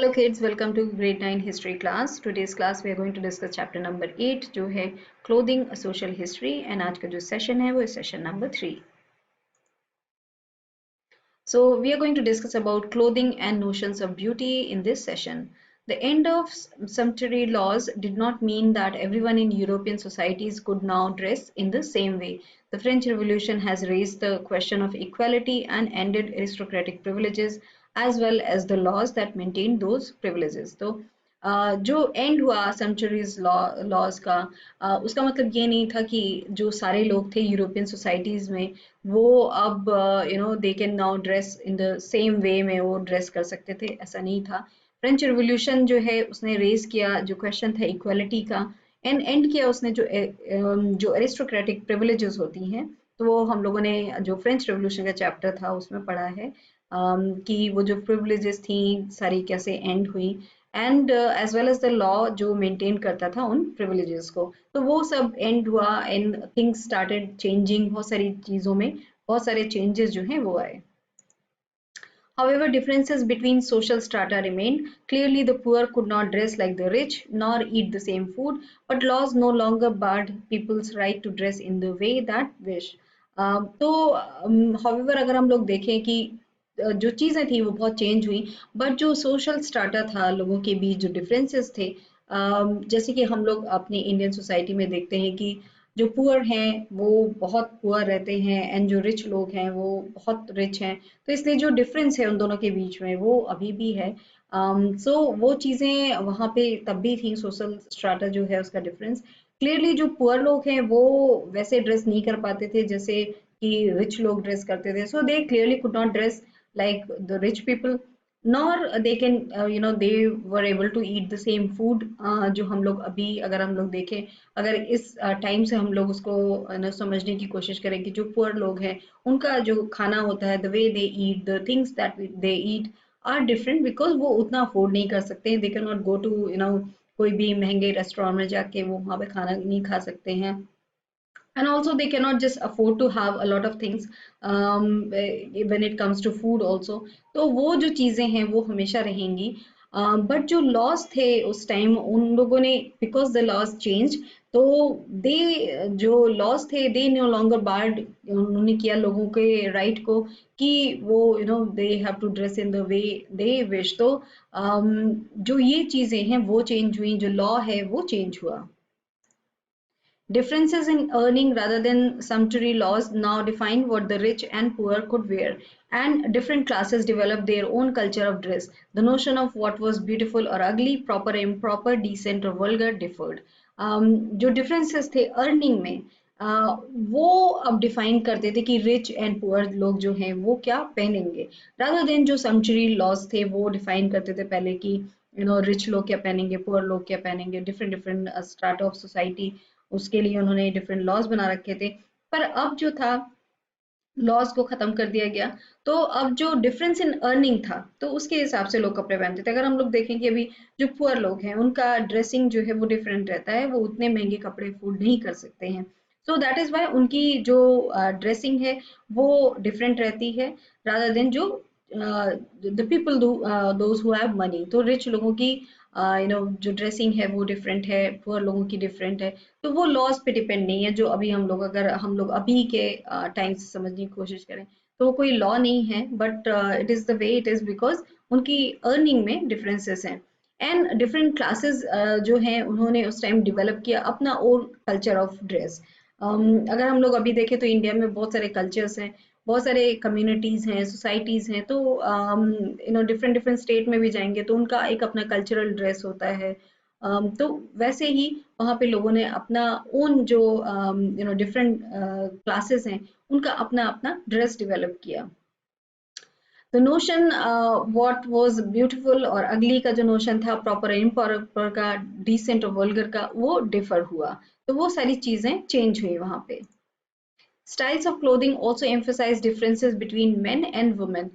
Hello kids, welcome to grade 9 history class. Today's class we are going to discuss chapter number 8 जो है clothing a social history and आज का जो session है वो session number 3. So we are going to discuss about clothing and notions of beauty in this session. The end of sumptuary laws did not mean that everyone in European societies could now dress in the same way. The French Revolution has raised the question of equality and ended aristocratic privileges as well as the laws that maintained those privileges. तो जो and हुआ centuries laws का उसका मतलब ये नहीं था कि जो सारे लोग थे यूरोपियन सोसाइटीज में वो अब they can now dress in the same way में वो ड्रेस कर सकते थे, ऐसा नहीं था. फ्रेंच रिवोल्यूशन जो है उसने रेज किया जो क्वेश्चन था इक्वालिटी का एंड किया उसने जो एरिस्टोक्रेटिक प्रिविलेजेस होती हैं. तो वो हम लोगों ने जो फ्रेंच रिवोल्यूशन का चैप्टर था उसमें पढ़ा है कि वो जो प्रिविलेजेस थी सारी कैसे एंड हुई and as well as the law जो मेंटेन करता था उन प्रिविलेजेस को. तो वो सब एंड हुआ एंड थिंग्स स्टार्टेड चेंजिंग. बहुत सारी चीज़ों में बहुत सारे चेंजेस जो हैं वो आए. However, differences between social strata remained. Clearly, the poor could not dress like the rich nor eat the same food, but laws no longer barred people's right to dress in the way that wish. however, अगर हम लोग देखें कि जो चीज़ें थी वो बहुत चेंज हुई, बट जो सोशल स्ट्राटा था लोगों के बीच जो डिफरेंसेस थे, जैसे कि हम लोग अपनी इंडियन सोसाइटी में देखते हैं कि जो पुअर हैं वो बहुत पुअर रहते हैं एंड जो रिच लोग हैं वो बहुत रिच हैं. तो इसलिए जो डिफरेंस है उन दोनों के बीच में वो अभी भी है. वो चीज़ें वहाँ पे तब भी थी. सोशल स्ट्राटा जो है उसका डिफरेंस क्लियरली जो पुअर लोग हैं वो वैसे ड्रेस नहीं कर पाते थे जैसे कि रिच लोग ड्रेस करते थे. So they clearly could not dress like the rich people nor they can they were able to eat the same food. जो हम लोग अभी अगर हम लोग देखें अगर इस टाइम से हम लोग उसको समझने की कोशिश करें कि जो पुअर लोग हैं उनका जो खाना होता है the way they eat the things that they eat are different because वो उतना अफोर्ड नहीं कर सकते. They can not go to कोई भी महंगे रेस्टोरेंट में जाके वो वहाँ पे खाना नहीं खा सकते हैं. And also they cannot just afford to have a lot of things when it comes to food also. तो वो जो चीज़ें हैं वो हमेशा रहेंगी. बट जो लॉज थे उस टाइम उन लोगों ने बिकॉज द लॉज चेंज तो दे जो लॉज थे दे नो लॉन्गर बार्ड. उन्होंने किया लोगों के राइट को कि वो they have to dress in the way they wish. तो जो ये चीज़ें हैं वो चेंज हुई. जो लॉ है वो चेंज हुआ. Differences in earning rather than sumptuary laws now defined what the rich and poor could wear, and different classes developed their own culture of dress. The notion of what was beautiful or ugly, proper, improper, decent or vulgar differed. जो differences थे earning में वो अब define करते थे कि rich and poor लोग जो हैं वो क्या पहनेंगे rather than जो sumptuary laws थे वो डिफाइन करते थे पहले कि रिच लोग क्या पहनेंगे पुअर लोग क्या पहनेंगे. Different different strata of society उसके लिए उन्होंने डिफरेंट लॉज बना रखे थे. पर अब जो था लॉज को खत्म कर दिया गया. तो अब जो डिफरेंस इन अर्निंग था तो उसके हिसाब से लोग कपड़े पहनते थे. अगर हम लोग देखें कि अभी जो पुअर लोग हैं उनका ड्रेसिंग जो है वो डिफरेंट रहता है. वो उतने महंगे कपड़े अफोर्ड नहीं कर सकते हैं. सो दैट इज वाई उनकी जो ड्रेसिंग है वो डिफरेंट रहती है रादर देन जो the people those who have money. तो रिच लोगों की जो ड्रेसिंग है वो डिफरेंट है, पुअर लोगों की डिफरेंट है. तो वो लॉज पे डिपेंड नहीं है. जो अभी हम लोग अगर हम लोग अभी के टाइम से समझने की कोशिश करें तो वो कोई लॉ नहीं है but it is the way it is because उनकी अर्निंग में डिफरेंसेस हैं. एंड डिफरेंट क्लासेस जो हैं उन्होंने उस टाइम डेवलप किया अपना ओन कल्चर ऑफ ड्रेस. अगर हम लोग अभी देखें तो इंडिया में बहुत सारे कल्चर्स हैं, बहुत सारे कम्युनिटीज़ हैं, सोसाइटीज़ हैं. तो डिफरेंट डिफरेंट स्टेट में भी जाएंगे तो उनका एक अपना कल्चरल ड्रेस होता है. तो वैसे ही वहाँ पे लोगों ने अपना ओन जो डिफरेंट क्लासेस हैं उनका अपना अपना ड्रेस डेवलप किया. The notion what was beautiful और अगली का जो नोशन था प्रॉपर इम्प्रॉपर का डिसेंट और वल्गर का वो डिफर हुआ. तो वो सारी चीज़ें चेंज हुई वहाँ पे. Styles of clothing also emphasize differences between men and women.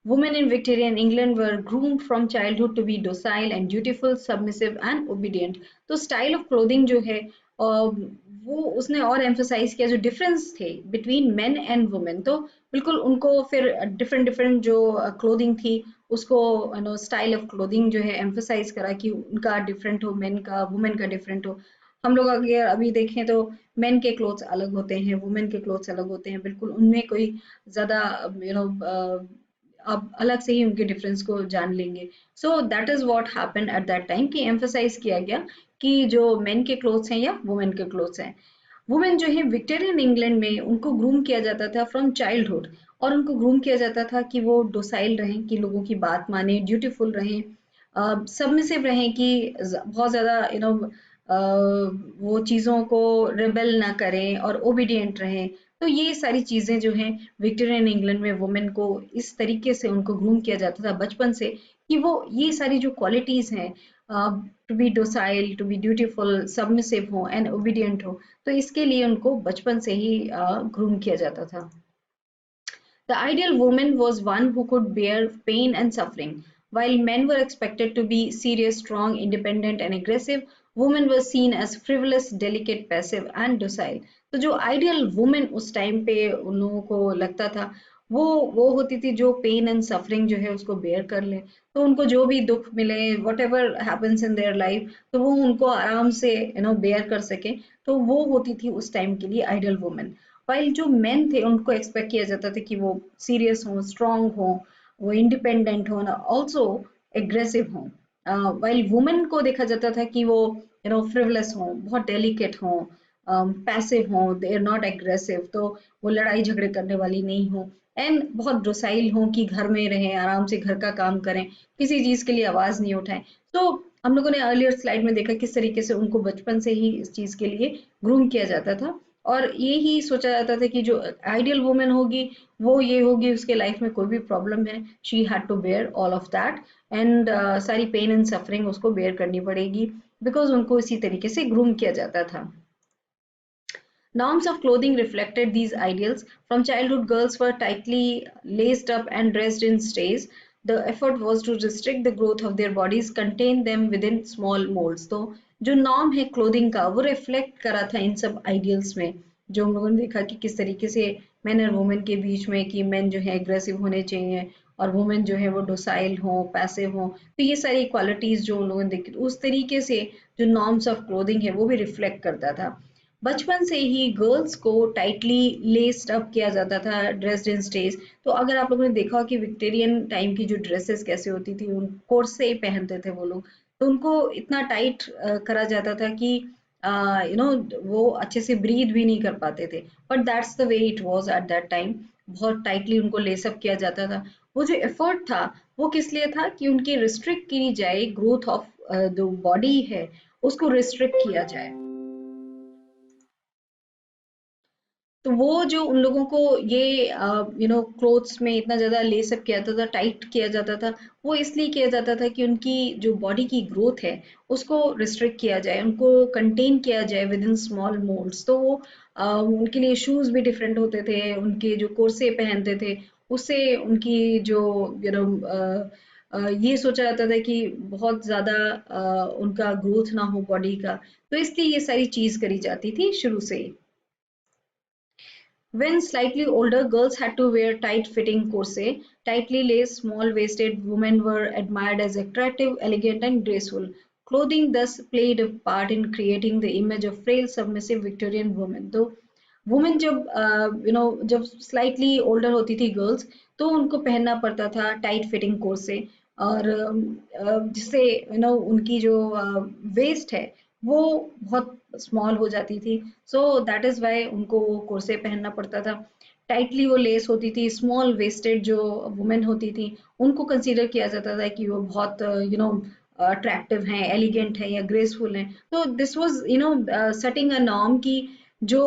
Women in Victorian England were groomed from childhood to be docile and dutiful, submissive and obedient. तो style of clothing जो है वो उसने और emphasize किया जो difference थे between men and women. तो बिल्कुल उनको फिर different different जो clothing थी उसको स्टाइल ऑफ क्लोथिंग जो है एम्फसाइज करा कि उनका डिफरेंट हो, मेन का वुमेन का डिफरेंट हो। हम लोग अगर अभी देखें तो मेन के क्लोथ्स अलग होते हैं, वुमेन के क्लोथ्स अलग होते हैं, बिल्कुल उनमें कोई ज्यादा आप अलग से ही उनके डिफरेंस को जान लेंगे। So that is what happened at that time कि एम्फसाइज किया गया कि जो मेन के क्लोथ्स हैं या वुमेन के क्लोथ्स हैं। वुमेन जो है विक्टोरियन इंग्लैंड में उनको ग्रूम किया जाता था फ्रॉम चाइल्डहुड, और उनको ग्रूम किया जाता था कि वो डोसाइल रहें, कि लोगों की बात माने, ड्यूटीफुल रहें, सबमिसिव रहें, कि बहुत ज़्यादा वो चीज़ों को रिबेल ना करें और ओबीडिएंट रहें। तो ये सारी चीज़ें जो हैं विक्टोरियन इंग्लैंड में वुमेन को इस तरीके से उनको ग्रूम किया जाता था बचपन से कि वो ये सारी जो क्वालिटीज़ हैं, to be docile, to be dutiful, submissive हो एंड ओबीडिएंट हो, तो इसके लिए उनको बचपन से ही ग्रूम किया जाता था। The ideal woman was one who could bear pain and suffering. While men were expected to be serious, strong, independent, and aggressive, women were seen as frivolous, delicate, passive, and docile. तो जो ideal women उस time पे उन लोगों को लगता था, वो होती थी जो पेन एंड सफरिंग जो है उसको बेयर कर ले। तो उनको जो भी दुख मिले, what ever happens in their life, तो वो उनको आराम से बेयर कर सके। तो वो होती थी उस टाइम के लिए आइडियल वुमेन। वाइल जो मेन थे उनको एक्सपेक्ट किया जाता था कि वो सीरियस हों, स्ट्रांग हों, वो इंडिपेंडेंट हों, ऑल्सो एग्रेसिव हों। वाइल वुमेन को देखा जाता था कि वो फ्रिवलेस हों, बहुत डेलिकेट हों, पैसिव हों, दे आर नॉट एग्रेसिव, तो वो लड़ाई झगड़े करने वाली नहीं हो, एंड बहुत डोसाइल हों कि घर में रहें, आराम से घर का काम करें, किसी चीज के लिए आवाज नहीं उठाएं। तो हम लोगों ने अर्लियर स्लाइड में देखा किस तरीके से उनको बचपन से ही इस चीज के लिए ग्रूम किया जाता था, और ये ही सोचा जाता था कि जो आइडियल वुमेन होगी वो ये होगी, उसके लाइफ में कोई भी प्रॉब्लम है, she had to bear all of that, and सारी पेन एंड सफरिंग उसको बेयर करनी पड़ेगी, बिकॉज उनको इसी तरीके से ग्रूम किया जाता था। Norms of clothing reflected these ideals. From childhood, girls were tightly laced up and dressed in stays. The effort was to restrict the growth of their bodies, contain them within small molds. तो जो norm है clothing का वो reflect करा था इन सब ideals में, जो हम लोगों ने देखा कि किस तरीके से मेन और वुमेन के बीच में कि मेन जो है एग्रेसिव होने चाहिए और वुमेन जो है वो डोसाइल हो, पैसिव हो। तो ये सारी क्वालिटीज जो उन लोगों ने देखी, उस तरीके से जो नॉर्म्स ऑफ क्लोथिंग है वो भी रिफ्लेक्ट करता था। बचपन से ही गर्ल्स को टाइटली लेस्ड अप किया जाता था, ड्रेस्ड इन स्टेज। तो अगर आप लोगों ने देखा हो कि विक्टोरियन टाइम की जो ड्रेसेस कैसे होती थी, उन कोर्से पहनते थे वो लोग, तो उनको इतना टाइट करा जाता था कि वो अच्छे से ब्रीथ भी नहीं कर पाते थे। But that's the way it was at that time. बहुत टाइटली उनको लेसअप किया जाता था। वो जो एफर्ट था वो किस लिए था कि उनकी रिस्ट्रिक्ट की जाए, ग्रोथ ऑफ जो बॉडी है उसको रिस्ट्रिक्ट किया जाए। तो वो जो उन लोगों को ये क्लोथ्स में इतना ज्यादा लेसअप किया जाता था, टाइट किया जाता था, वो इसलिए किया जाता था कि उनकी जो बॉडी की ग्रोथ है उसको रिस्ट्रिक्ट किया जाए, उनको कंटेन किया जाए विद इन स्मॉल मोल्ड्स। तो वो उनके लिए शूज भी डिफरेंट होते थे, उनके जो कोर्से पहनते थे उससे उनकी जो ये सोचा जाता था कि बहुत ज्यादा उनका ग्रोथ ना हो बॉडी का। तो इसलिए ये सारी चीज करी जाती थी शुरू से ही। When slightly older, girls had to wear tight-fitting corset. Tightly laced, small-waisted women were admired as attractive, elegant, and graceful. Clothing thus played a part in creating the image of frail, submissive Victorian woman. तो women जब जब slightly older होती थी girls, तो उनको पहनना पड़ता था टाइट फिटिंग कोर्से, और जिससे उनकी जो वेस्ट है वो बहुत स्मॉल हो जाती थी। सो दैट इज वाई उनको वो कोर्से पहनना पड़ता था। टाइटली वो लेस होती थी, स्मॉल वेस्टेड जो वुमेन होती थी उनको कंसीडर किया जाता था कि वो बहुत अट्रैक्टिव हैं, एलिगेंट हैं या ग्रेसफुल हैं। तो this was setting a norm की जो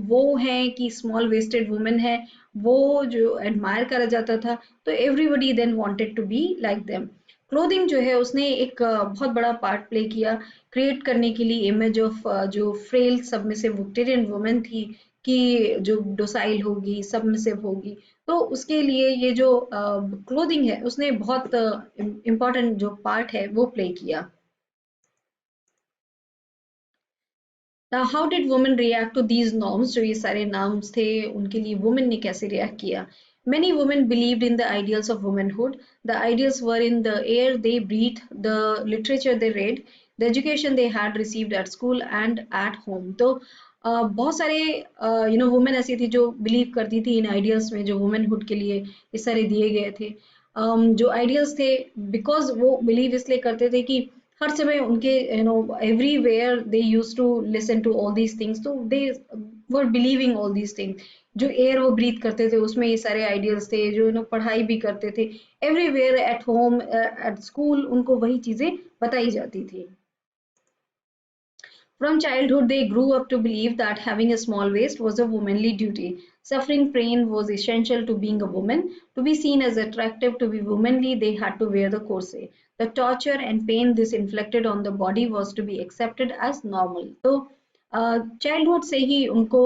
वो हैं कि स्मॉल वेस्टेड वुमेन है वो जो एडमायर करा जाता था, तो everybody then wanted to be like them. Clothing जो है उसने एक बहुत बड़ा पार्ट प्ले किया क्रिएट करने के लिए इमेज ऑफ जो फ्रेल सबमिसिव विक्टोरियन वुमेन थी, कि जो डोसाइल होगी, सबमिसिव होगी। तो उसके लिए ये जो क्लोथिंग है उसने बहुत इम्पोर्टेंट जो पार्ट है वो प्ले किया। How did women react to these norms? जो ये सारे नॉर्म्स थे उनके लिए वुमेन ने कैसे रिएक्ट किया? Many women believed in the ideals of womanhood. The ideals were in the air they breathed, the literature they read, the education they had received at school and at home. तो बहुत सारे women ऐसी थी जो believe करती थी इन ideals में जो वुमेनहुड के लिए इस सारे दिए गए थे। जो आइडियल्स थे बिकॉज वो बिलीव इसलिए करते थे कि हर समय उनके everywhere they used to listen to all these things, तो they were believing all these things. जो एयर वो ब्रीथ करते थे उसमें ये सारे आइडियल्स थे, जो पढ़ाई भी करते थे everywhere at home at school उनको वही चीजें बताई जाती थी। From childhood, they grew up to believe that having a small waist was a womanly duty. Suffering pain was essential to being a woman. To be seen as attractive, to be womanly, they had to wear the corset. The torture and pain this inflicted on the body was to be accepted as normal. तो childhood से ही उनको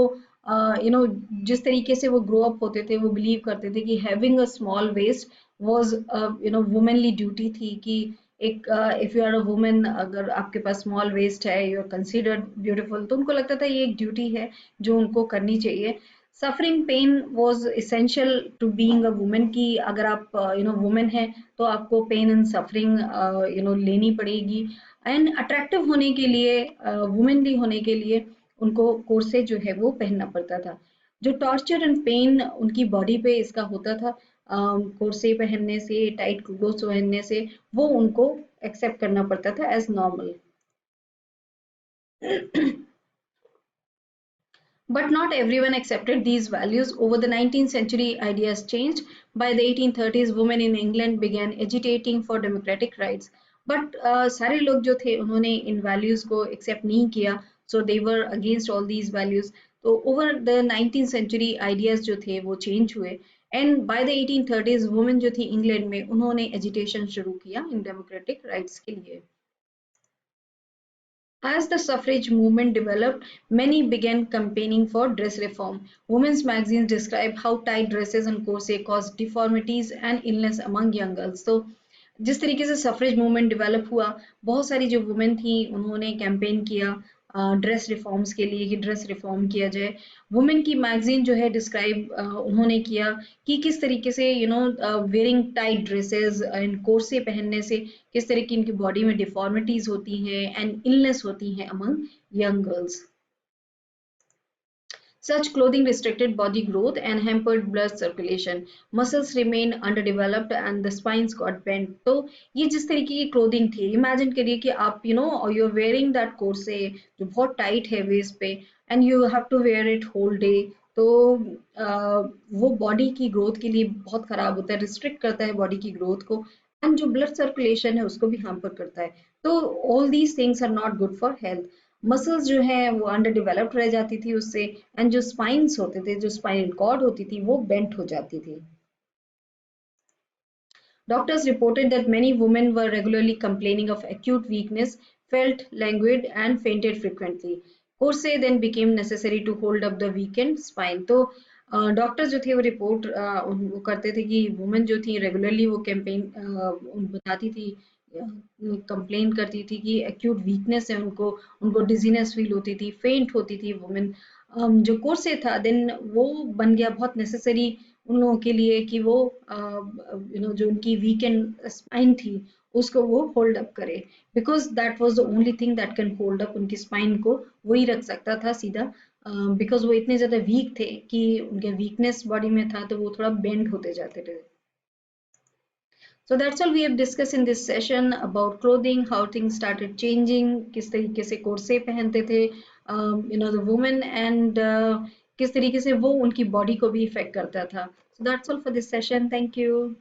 जिस तरीके से वो grow up होते थे वो बिलीव करते थे कि having a small waist was womanly duty थी कि एक if you are a woman अगर आपके पास स्मॉल वेस्ट है यू आर कंसिडर्ड ब्यूटीफुल, तो उनको लगता था ये एक ड्यूटी है जो उनको करनी चाहिए। Suffering pain was essential to being a woman कि अगर आप वुमन है तो आपको पेन एंड सफरिंग लेनी पड़ेगी। एंड अट्रैक्टिव होने के लिए वुमेनली होने के लिए उनको कोर्से जो है वो पहनना पड़ता था। जो टॉर्चर एंड पेन उनकी बॉडी पे इसका होता था कोर्से पहनने से, टाइट क्लोथ्स पहनने से, वो उनको एक्सेप्ट करना पड़ता था as normal. But not everyone accepted these values. Over the 19th century, ideas changed. By the 1830s, women in England began agitating for democratic rights. But सारे लोग जो थे उन्होंने इन values को accept नहीं किया, so they were against all these values. तो over the 19th century, ideas जो थे वो change हुए. And by the 1830s, women जो थी इंग्लैंड में उन्होंने agitation शुरू किया इन democratic rights के लिए। As the suffrage movement developed, many began campaigning for dress reform. Women's magazines describe how tight dresses and corsets caused deformities and illness among young girls. So, जिस तरीके से suffrage movement develop हुआ, बहुत सारी जो women थी उन्होंने campaign किया ड्रेस रिफॉर्म्स के लिए कि ड्रेस रिफॉर्म किया जाए। वुमेन की मैगजीन जो है डिस्क्राइब उन्होंने किया कि किस तरीके से वेयरिंग टाइट ड्रेसेस एंड कोर्से पहनने से किस तरह की इनकी बॉडी में डिफॉर्मिटीज होती हैं एंड इलनेस होती हैं among young girls. Such clothing restricted body growth and hampered blood circulation. Muscles remained underdeveloped and the spines got bent. तो ये जिस तरीके की क्लोथिंग थी, इमेजिन करिए कि आप you're wearing that corset जो बहुत टाइट है वेस्ट पे and you have to wear it whole day. तो वो बॉडी की ग्रोथ के लिए बहुत खराब होता है, रिस्ट्रिक्ट करता है बॉडी की ग्रोथ को एंड जो ब्लड सर्कुलेशन है उसको भी हैम्पर करता है। तो all these things are not good for health. Muscles जो है वो अंडर डेवलप्ड रह जाती थी उससे एंड जो स्पाइन्स होते थे, जो स्पाइनल कॉर्ड होती थी वो बेंट हो जाती थी। Doctors reported that many women were regularly complaining of acute weakness, felt languid and fainted frequently. Corset then became necessary to hold up the weakened spine. तो डॉक्टर्स जो थे वो रिपोर्ट वो करते थे कि वुमेन जो थी रेगुलरली वो कैंपेन बताती थी, कंप्लेन करती थी कि एक्यूट वीकनेस है उनको, उनको डिजीनेस फील होती थी, फेंट होती थी वुमेन। जो कोर्से था देन वो बन गया बहुत नेसेसरी उन लोगों के लिए कि वो जो उनकी वीकेंड स्पाइन थी उसको वो होल्ड अप करे, because that was the only thing that can hold up उनकी स्पाइन को, वही रख सकता था सीधा, बिकॉज वो इतने ज्यादा वीक थे कि उनके वीकनेस बॉडी में था तो वो थोड़ा बेंड होते जाते थे। So that's all we have discussed in this session about clothing, how things started changing, किस तरीके से कोर्से पहनते थे the women and किस तरीके से वो उनकी बॉडी को भी इफेक्ट करता था। So that's all for this session. Thank you.